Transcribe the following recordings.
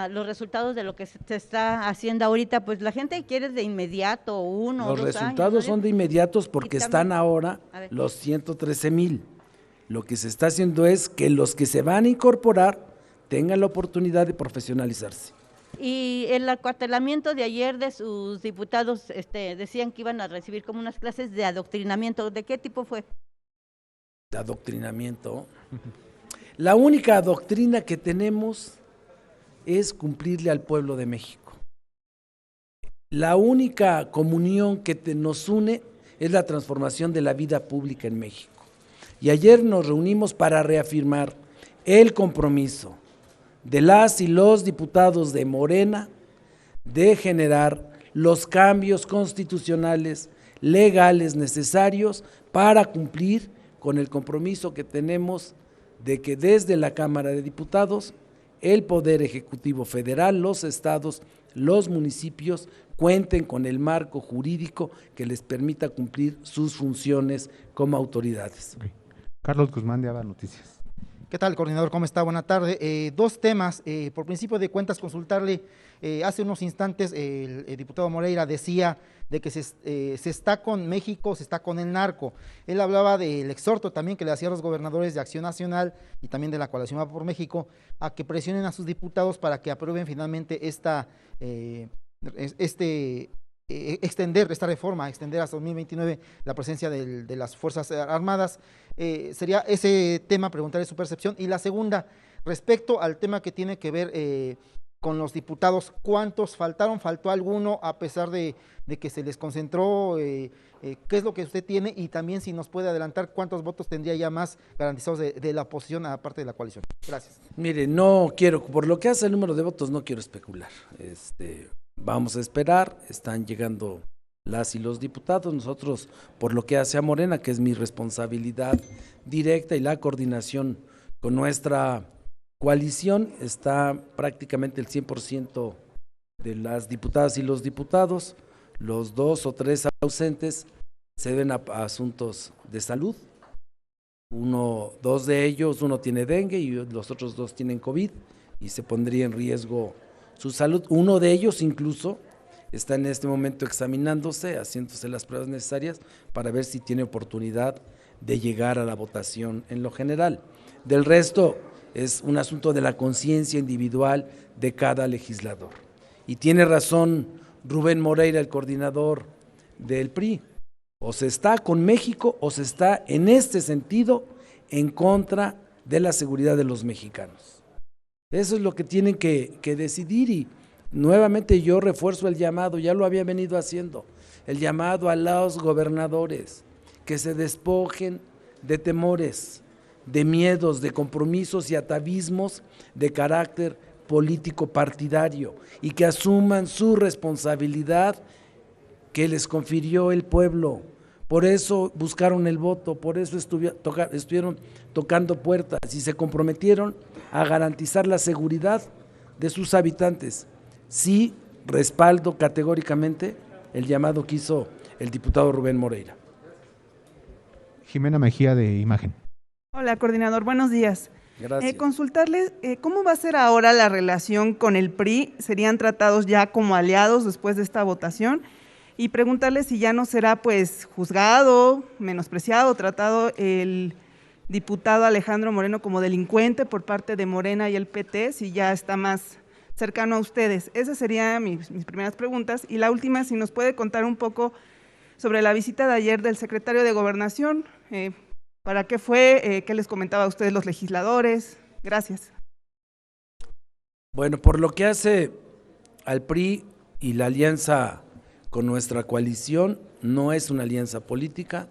los resultados de lo que se está haciendo ahorita? Pues la gente quiere de inmediato, 1 o 2 Los años. resultados son de inmediatos porque Y también, están ahora a ver. los 113,000. Lo que se está haciendo es que los que se van a incorporar tengan la oportunidad de profesionalizarse. Y el acuartelamiento de ayer de sus diputados, decían que iban a recibir como unas clases de adoctrinamiento. ¿De qué tipo fue? De adoctrinamiento. La única doctrina que tenemos es cumplirle al pueblo de México. La única comunión que nos une es la transformación de la vida pública en México. Y ayer nos reunimos para reafirmar el compromiso de las y los diputados de Morena de generar los cambios constitucionales, legales necesarios para cumplir con el compromiso que tenemos de que desde la Cámara de Diputados, el Poder Ejecutivo Federal, los estados, los municipios cuenten con el marco jurídico que les permita cumplir sus funciones como autoridades. Okay. Carlos Guzmán de ABA Noticias. ¿Qué tal, coordinador? ¿Cómo está? Buena tarde. Dos temas. Por principio de cuentas, consultarle, hace unos instantes el diputado Moreira decía de que se está con México, se está con el narco. Él hablaba del exhorto también que le hacía a los gobernadores de Acción Nacional y también de la Coalición Va por México a que presionen a sus diputados para que aprueben finalmente extender esta reforma, extender hasta 2029 la presencia de las Fuerzas Armadas. Sería ese tema, preguntarle su percepción. Y la segunda, respecto al tema que tiene que ver con los diputados, ¿cuántos faltaron? ¿Faltó alguno a pesar de que se les concentró? ¿Qué es lo que usted tiene? Y también si nos puede adelantar, ¿cuántos votos tendría ya más garantizados de la oposición aparte de la coalición? Gracias. Mire, no quiero, por lo que hace el número de votos, no quiero especular. Vamos a esperar, están llegando las y los diputados. Nosotros, por lo que hace a Morena, que es mi responsabilidad directa y la coordinación con nuestra coalición, está prácticamente el 100% de las diputadas y los diputados. Los 2 o 3 ausentes se deben a asuntos de salud. 2 de ellos, uno tiene dengue y los otros 2 tienen COVID y se pondría en riesgo su salud. Uno de ellos incluso está en este momento examinándose, haciéndose las pruebas necesarias para ver si tiene oportunidad de llegar a la votación en lo general. Del resto es un asunto de la conciencia individual de cada legislador. Y tiene razón Rubén Moreira, el coordinador del PRI, o se está con México o se está en este sentido en contra de la seguridad de los mexicanos. Eso es lo que tienen que decidir y nuevamente yo refuerzo el llamado, ya lo había venido haciendo, el llamado a los gobernadores que se despojen de temores, de miedos, de compromisos y atavismos de carácter político partidario y que asuman su responsabilidad que les confirió el pueblo. Por eso buscaron el voto, por eso estuvieron tocando puertas y se comprometieron a garantizar la seguridad de sus habitantes. Sí, respaldo categóricamente el llamado que hizo el diputado Rubén Moreira. Jimena Mejía de Imagen. Hola, coordinador, buenos días. Gracias. Consultarles cómo va a ser ahora la relación con el PRI. ¿Serían tratados ya como aliados después de esta votación? Y preguntarle si ya no será pues juzgado, menospreciado, tratado el diputado Alejandro Moreno como delincuente por parte de Morena y el PT, si ya está más cercano a ustedes. Esas serían mis primeras preguntas. Y la última, si nos puede contar un poco sobre la visita de ayer del secretario de Gobernación, ¿para qué fue? ¿Qué les comentaba a ustedes los legisladores? Gracias. Bueno, por lo que hace al PRI y la alianza con nuestra coalición, no es una alianza política,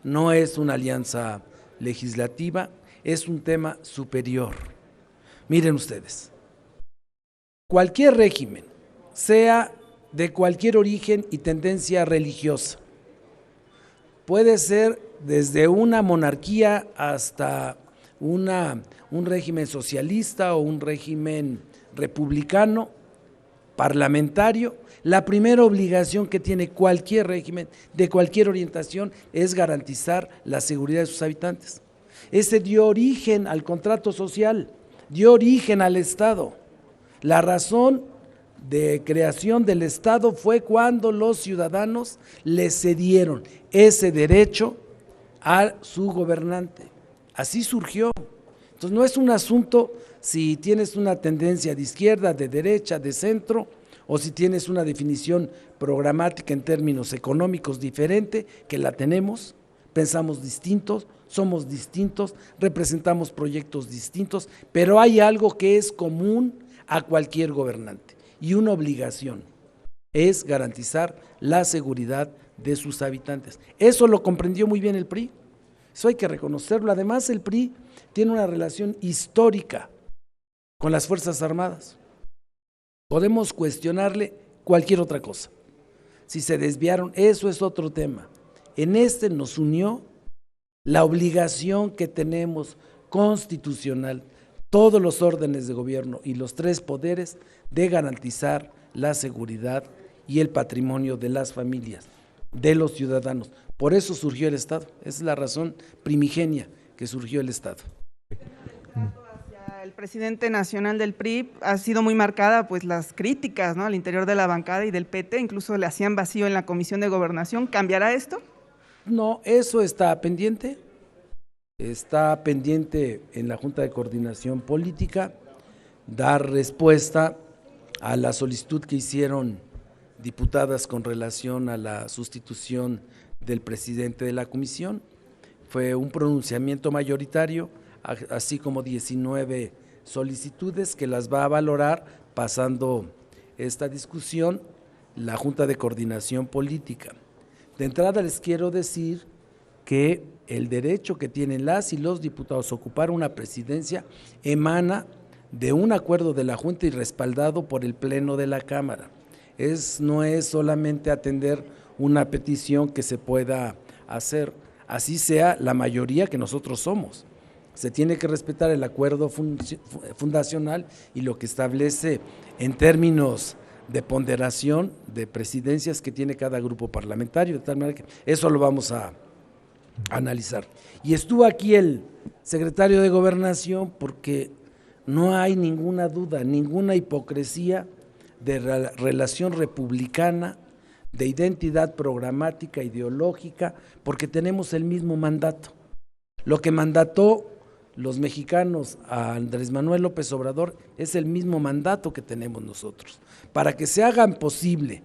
no es una alianza legislativa, es un tema superior. Miren ustedes, cualquier régimen, sea de cualquier origen y tendencia religiosa, puede ser desde una monarquía hasta un régimen socialista o un régimen republicano, parlamentario. La primera obligación que tiene cualquier régimen de cualquier orientación es garantizar la seguridad de sus habitantes. Ese dio origen al contrato social, dio origen al Estado. La razón de creación del Estado fue cuando los ciudadanos le cedieron ese derecho a su gobernante. Así surgió. Entonces no es un asunto si tienes una tendencia de izquierda, de derecha, de centro, o si tienes una definición programática en términos económicos diferente, que la tenemos, pensamos distintos, somos distintos, representamos proyectos distintos, pero hay algo que es común a cualquier gobernante y una obligación, es garantizar la seguridad de sus habitantes. Eso lo comprendió muy bien el PRI, eso hay que reconocerlo. Además, el PRI tiene una relación histórica con las Fuerzas Armadas. Podemos cuestionarle cualquier otra cosa. Si se desviaron, eso es otro tema. En este nos unió la obligación que tenemos constitucional, todos los órdenes de gobierno y los tres poderes, de garantizar la seguridad y el patrimonio de las familias, de los ciudadanos. Por eso surgió el Estado. Esa es la razón primigenia que surgió el Estado. El presidente nacional del PRI ha sido muy marcada pues las críticas, ¿no?, al interior de la bancada y del PT, incluso le hacían vacío en la Comisión de Gobernación. ¿Cambiará esto? No, eso está pendiente en la Junta de Coordinación Política, dar respuesta a la solicitud que hicieron diputadas con relación a la sustitución del presidente de la comisión. Fue un pronunciamiento mayoritario, así como 19 solicitudes que las va a valorar, pasando esta discusión, la Junta de Coordinación Política. De entrada les quiero decir que el derecho que tienen las y los diputados a ocupar una presidencia emana de un acuerdo de la Junta y respaldado por el Pleno de la Cámara. No es solamente atender una petición que se pueda hacer, así sea la mayoría que nosotros somos. Se tiene que respetar el acuerdo fundacional y lo que establece en términos de ponderación de presidencias que tiene cada grupo parlamentario, de tal manera que eso lo vamos a analizar. Y estuvo aquí el secretario de Gobernación porque no hay ninguna duda, ninguna hipocresía de la relación republicana, de identidad programática, ideológica, porque tenemos el mismo mandato. Lo que mandató los mexicanos a Andrés Manuel López Obrador es el mismo mandato que tenemos nosotros. Para que se hagan posible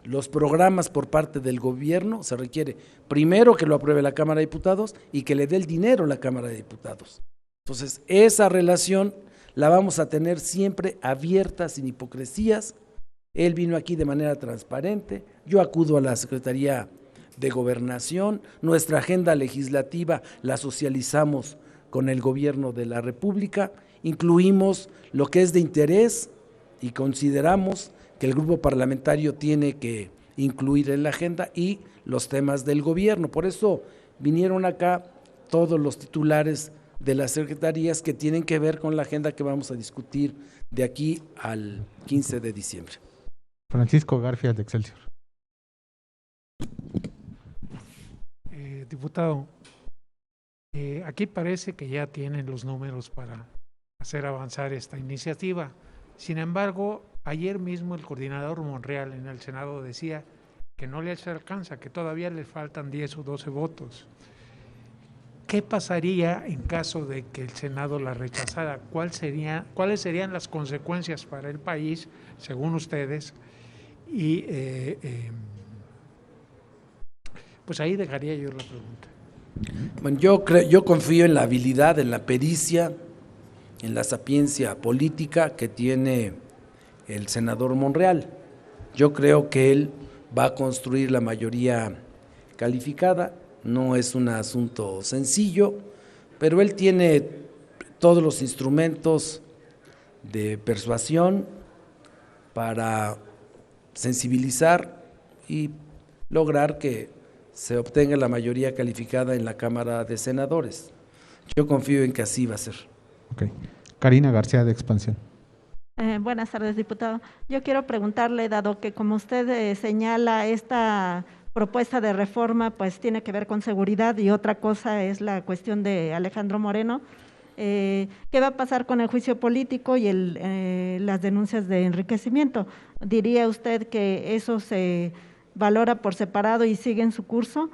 los programas por parte del gobierno, se requiere primero que lo apruebe la Cámara de Diputados y que le dé el dinero a la Cámara de Diputados. Entonces, esa relación la vamos a tener siempre abierta, sin hipocresías. Él vino aquí de manera transparente, yo acudo a la Secretaría de Gobernación, nuestra agenda legislativa la socializamos con el gobierno de la República, incluimos lo que es de interés y consideramos que el grupo parlamentario tiene que incluir en la agenda y los temas del gobierno. Por eso vinieron acá todos los titulares de las secretarías que tienen que ver con la agenda que vamos a discutir de aquí al 15 de diciembre. Francisco Garfias, de Excelsior. Diputado, aquí parece que ya tienen los números para hacer avanzar esta iniciativa. Sin embargo, ayer mismo el coordinador Monreal en el Senado decía que no le alcanza, que todavía le faltan 10 o 12 votos. ¿Qué pasaría en caso de que el Senado la rechazara? ¿Cuáles serían las consecuencias para el país, según ustedes? Y pues ahí dejaría yo la pregunta. Bueno, yo confío en la habilidad, en la pericia, en la sapiencia política que tiene el senador Monreal. Yo creo que él va a construir la mayoría calificada. No es un asunto sencillo, pero él tiene todos los instrumentos de persuasión para sensibilizar y lograr que se obtenga la mayoría calificada en la Cámara de Senadores. Yo confío en que así va a ser. Okay. Karina García, de Expansión. Buenas tardes, diputado. Yo quiero preguntarle, dado que como usted señala, esta propuesta de reforma pues tiene que ver con seguridad y otra cosa es la cuestión de Alejandro Moreno, ¿Qué va a pasar con el juicio político y las denuncias de enriquecimiento? ¿Diría usted que eso se valora por separado y sigue en su curso?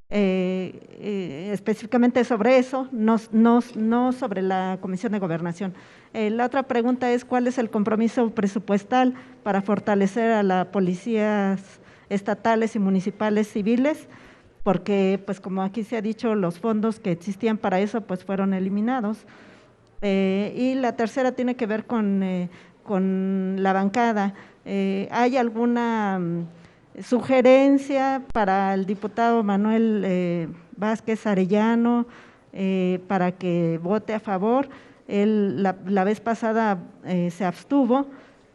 Específicamente sobre eso, no sobre la Comisión de Gobernación. La otra pregunta es, ¿cuál es el compromiso presupuestal para fortalecer a las policías estatales y municipales civiles? Porque, pues como aquí se ha dicho, los fondos que existían para eso pues fueron eliminados. Y la tercera tiene que ver con la bancada. ¿Hay alguna sugerencia para el diputado Manuel Vázquez Arellano para que vote a favor? Él la vez pasada se abstuvo.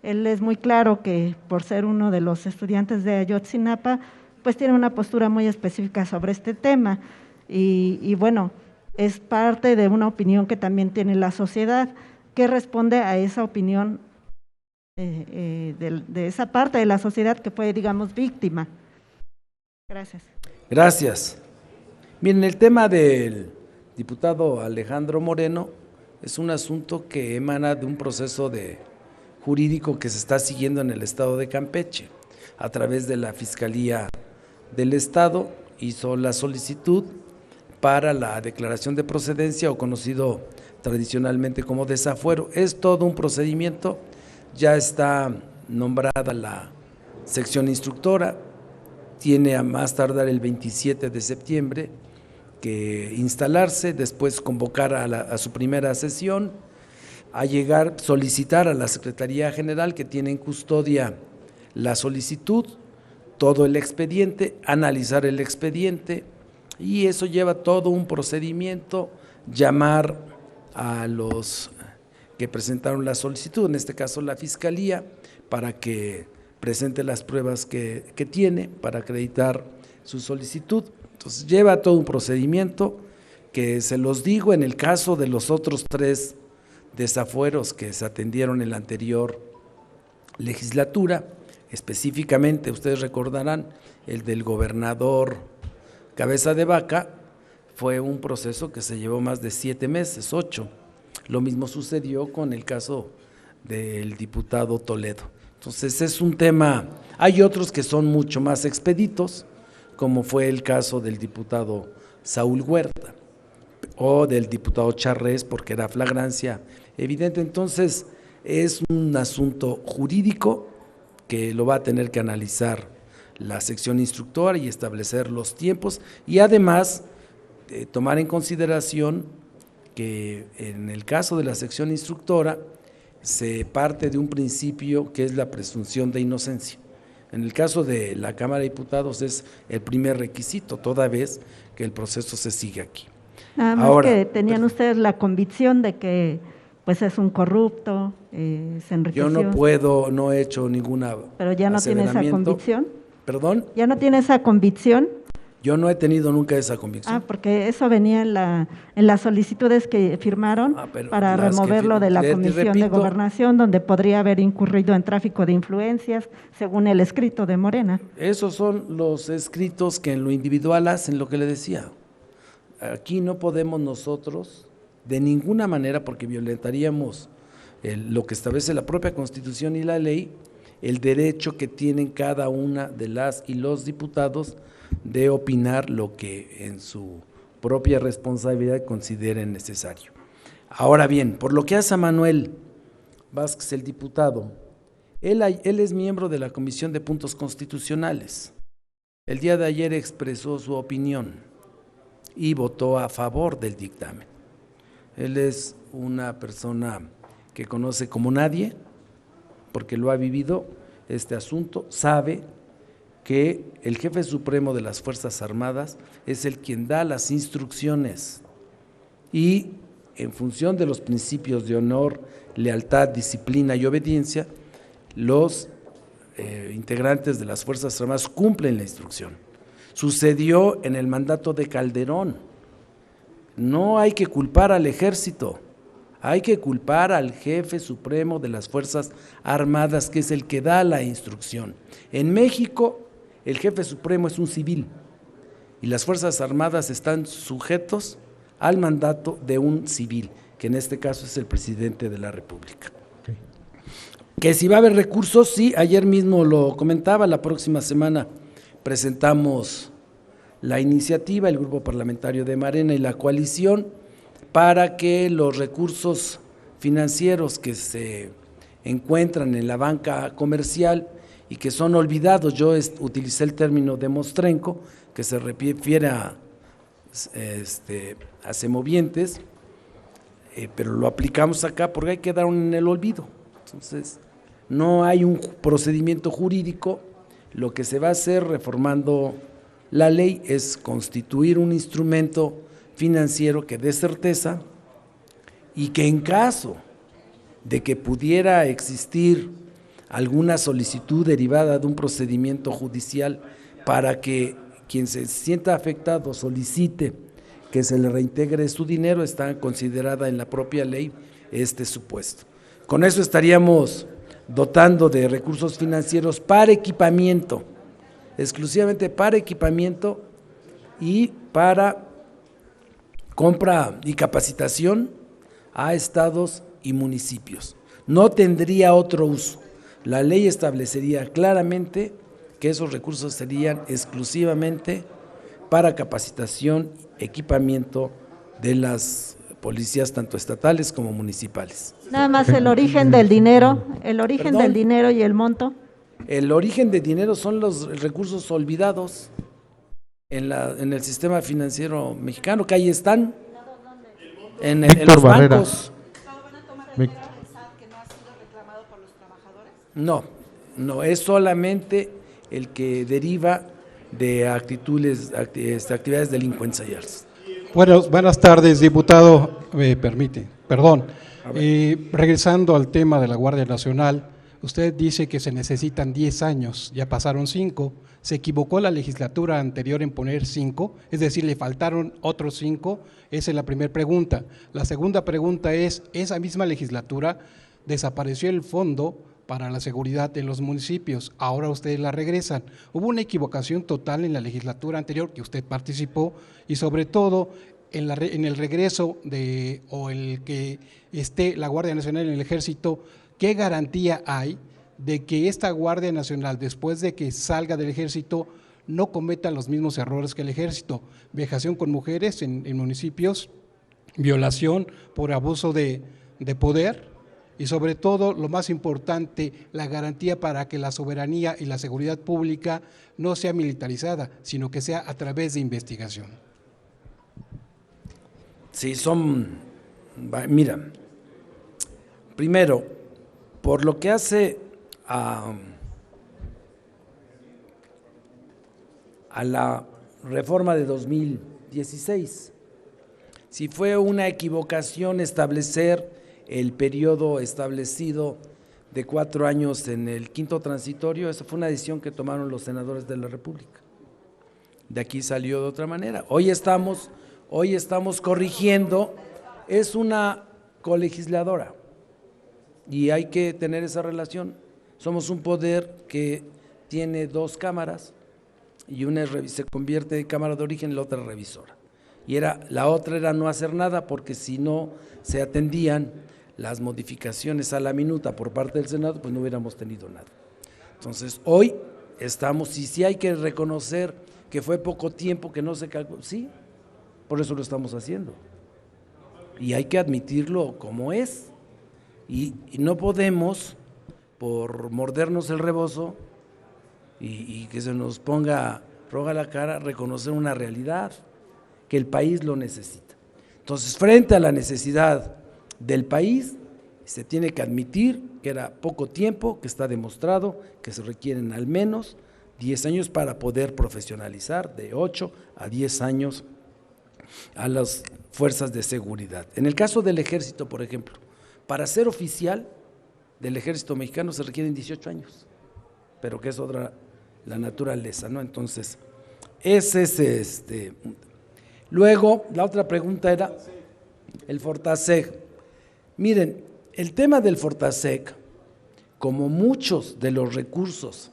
Él es muy claro que por ser uno de los estudiantes de Ayotzinapa, pues tiene una postura muy específica sobre este tema y bueno, es parte de una opinión que también tiene la sociedad. ¿Qué responde a esa opinión de esa parte de la sociedad que fue, digamos, víctima? Gracias. Gracias. Miren, el tema del diputado Alejandro Moreno es un asunto que emana de un proceso jurídico que se está siguiendo en el estado de Campeche. A través de la Fiscalía del Estado hizo la solicitud para la declaración de procedencia, o conocido tradicionalmente como desafuero. Es todo un procedimiento, ya está nombrada la sección instructora, tiene a más tardar el 27 de septiembre que instalarse, después convocar a su primera sesión, solicitar a la Secretaría General, que tiene en custodia la solicitud, todo el expediente, analizar el expediente, y eso lleva todo un procedimiento, llamar a los que presentaron la solicitud, en este caso la Fiscalía, para que presente las pruebas que tiene para acreditar su solicitud. Entonces lleva todo un procedimiento que, se los digo, en el caso de los otros 3 desafueros que se atendieron en la anterior legislatura, específicamente ustedes recordarán el del gobernador Cabeza de Vaca, fue un proceso que se llevó más de 7 meses, 8. Lo mismo sucedió con el caso del diputado Toledo. Entonces es un tema, hay otros que son mucho más expeditos, como fue el caso del diputado Saúl Huerta o del diputado Charrés, porque era flagrancia evidente. Entonces es un asunto jurídico que lo va a tener que analizar la sección instructora y establecer los tiempos, y además tomar en consideración que en el caso de la sección instructora se parte de un principio que es la presunción de inocencia. En el caso de la Cámara de Diputados es el primer requisito, toda vez que el proceso se sigue aquí. Nada más ahora, que tenían ustedes la convicción de que pues es un corrupto, se enriqueció. Yo no he hecho ninguna. Pero ya no tiene esa convicción. ¿Perdón? ¿Ya no tiene esa convicción? Yo no he tenido nunca esa convicción. Porque eso venía en las solicitudes que firmaron para removerlo de la Comisión de Gobernación, donde podría haber incurrido en tráfico de influencias, según el escrito de Morena. Esos son los escritos que en lo individual hacen lo que le decía. Aquí no podemos nosotros, de ninguna manera, porque violentaríamos lo que establece la propia Constitución y la ley, el derecho que tienen cada una de las y los diputados de opinar lo que en su propia responsabilidad consideren necesario. Ahora bien, por lo que hace a Manuel Vázquez, el diputado, él es miembro de la Comisión de Puntos Constitucionales. El día de ayer expresó su opinión y votó a favor del dictamen. Él es una persona que conoce como nadie, porque lo ha vivido este asunto, sabe que el jefe supremo de las Fuerzas Armadas es el quien da las instrucciones y en función de los principios de honor, lealtad, disciplina y obediencia, los integrantes de las Fuerzas Armadas cumplen la instrucción. Sucedió en el mandato de Calderón. No hay que culpar al ejército, hay que culpar al jefe supremo de las Fuerzas Armadas, que es el que da la instrucción. En México, el jefe supremo es un civil y las Fuerzas Armadas están sujetos al mandato de un civil. que en este caso es el presidente de la República. Ok. Que si va a haber recursos, sí, ayer mismo lo comentaba, la próxima semana presentamos la iniciativa, el grupo parlamentario de Morena y la coalición, para que los recursos financieros que se encuentran en la banca comercial y que son olvidados, yo utilicé el término de mostrenco, que se refiere a semovientes, pero lo aplicamos acá porque hay que dar en el olvido. Entonces, no hay un procedimiento jurídico, lo que se va a hacer reformando la ley es constituir un instrumento financiero que dé certeza y que en caso de que pudiera existir alguna solicitud derivada de un procedimiento judicial para que quien se sienta afectado solicite que se le reintegre su dinero, está considerada en la propia ley este supuesto. Con eso estaríamos dotando de recursos financieros para equipamiento, exclusivamente para equipamiento y para compra y capacitación a estados y municipios. No tendría otro uso. La ley establecería claramente que esos recursos serían exclusivamente para capacitación, equipamiento de las policías tanto estatales como municipales. Nada más el origen del dinero, ¿Perdón? del dinero y el monto. El origen de dinero son los recursos olvidados en el sistema financiero mexicano, que ahí están, en los Barrera. bancos. No, es solamente el que deriva de actividades delincuenciales. Buenas tardes, diputado. Regresando al tema de la Guardia Nacional, usted dice que se necesitan 10 años, ya pasaron 5. ¿Se equivocó la legislatura anterior en poner 5? Es decir, ¿le faltaron otros 5? Esa es la primera pregunta. La segunda pregunta es, esa misma legislatura desapareció el fondo para la seguridad de los municipios, ahora ustedes la regresan. Hubo una equivocación total en la legislatura anterior que usted participó y sobre todo en el regreso o el que esté la Guardia Nacional en el Ejército, ¿qué garantía hay de que esta Guardia Nacional, después de que salga del Ejército, no cometa los mismos errores que el Ejército? Vejación con mujeres en municipios, violación por abuso de poder, y sobre todo, lo más importante, la garantía para que la soberanía y la seguridad pública no sea militarizada, sino que sea a través de investigación. Sí, mira, primero, por lo que hace a la reforma de 2016, si fue una equivocación establecer el periodo establecido de 4 años en el quinto transitorio, esa fue una decisión que tomaron los senadores de la República. De aquí salió de otra manera. Hoy estamos corrigiendo, es una colegisladora y hay que tener esa relación. Somos un poder que tiene 2 cámaras y una se convierte en cámara de origen y la otra revisora. Y la otra era no hacer nada porque si no se atendían las modificaciones a la minuta por parte del Senado, pues no hubiéramos tenido nada. Entonces, hoy estamos, y sí hay que reconocer que fue poco tiempo, que no se calculó, sí, por eso lo estamos haciendo. Y hay que admitirlo como es. Y no podemos, por mordernos el rebozo y que se nos ponga roja la cara, reconocer una realidad, que el país lo necesita. Entonces, frente a la necesidad del país, se tiene que admitir que era poco tiempo, que está demostrado que se requieren al menos 10 años para poder profesionalizar, de 8 a 10 años a las fuerzas de seguridad. En el caso del Ejército, por ejemplo, para ser oficial del Ejército Mexicano se requieren 18 años, pero que es otra la naturaleza, ¿no? Entonces, ese es Luego, la otra pregunta era el Fortaseg. Miren, el tema del Fortaseg, como muchos de los recursos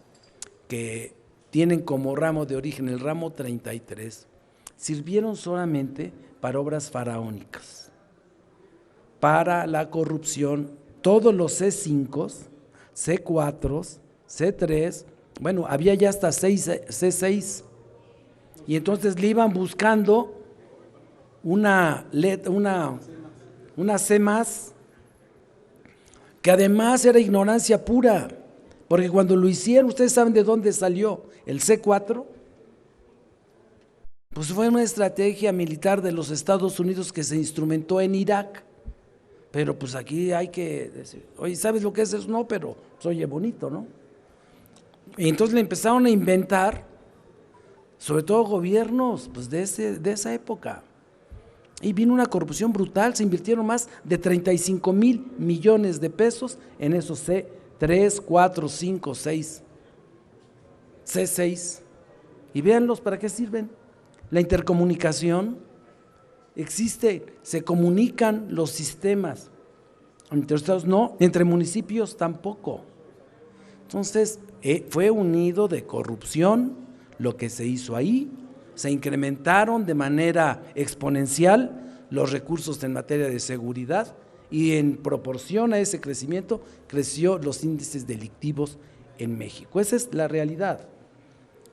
que tienen como ramo de origen el ramo 33, sirvieron solamente para obras faraónicas. para la corrupción, todos los C5, C4, C3, bueno, había ya hasta C6, y entonces le iban buscando una C más, que además era ignorancia pura, porque cuando lo hicieron, ustedes saben de dónde salió el C4, pues fue una estrategia militar de los Estados Unidos que se instrumentó en Irak, pero pues aquí hay que decir, oye, ¿sabes lo que es eso? No, pero pues, oye, bonito, ¿no? Y entonces le empezaron a inventar, sobre todo gobiernos pues de esa época, y vino una corrupción brutal, se invirtieron más de 35,000 millones de pesos en esos C3, 4, 5, 6, C6, y véanlos para qué sirven. La intercomunicación existe, se comunican los sistemas, entre estados no, entre municipios tampoco. Entonces, fue un nido de corrupción lo que se hizo ahí, se incrementaron de manera exponencial los recursos en materia de seguridad y en proporción a ese crecimiento creció los índices delictivos en México. Esa es la realidad.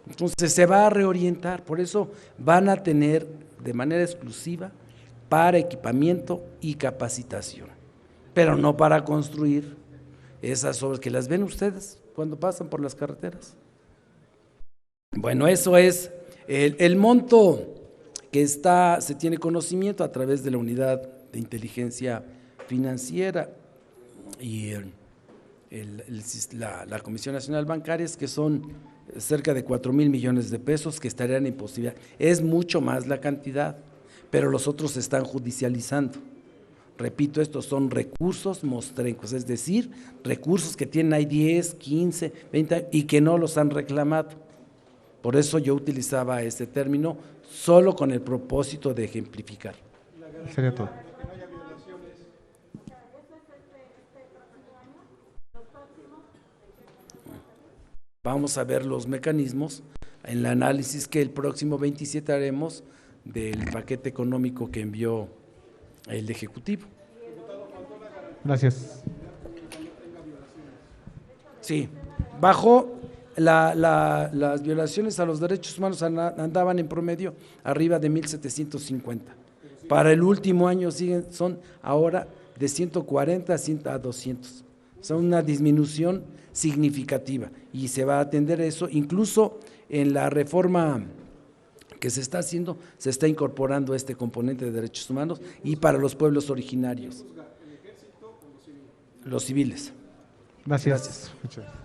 Entonces se va a reorientar, por eso van a tener de manera exclusiva para equipamiento y capacitación, pero no para construir esas obras que las ven ustedes cuando pasan por las carreteras. Bueno, eso es el monto que se tiene conocimiento a través de la unidad de inteligencia financiera y la Comisión Nacional Bancaria, que son cerca de 4,000 millones de pesos que estarían en posibilidad. Es mucho más la cantidad, pero los otros se están judicializando. Repito, estos son recursos mostrencos, es decir, recursos que tienen ahí 10, 15, 20 y que no los han reclamado. Por eso yo utilizaba este término solo con el propósito de ejemplificar. Sería todo. Vamos a ver los mecanismos en el análisis que el próximo 27 haremos del paquete económico que envió el Ejecutivo. Gracias. Sí, bajo las violaciones a los derechos humanos andaban en promedio arriba de 1,750. Para el último año son ahora de 140 a 200. Son una disminución significativa y se va a atender eso, incluso en la reforma que se está haciendo, se está incorporando este componente de derechos humanos y para los pueblos originarios. Los civiles. Gracias. Muchas gracias.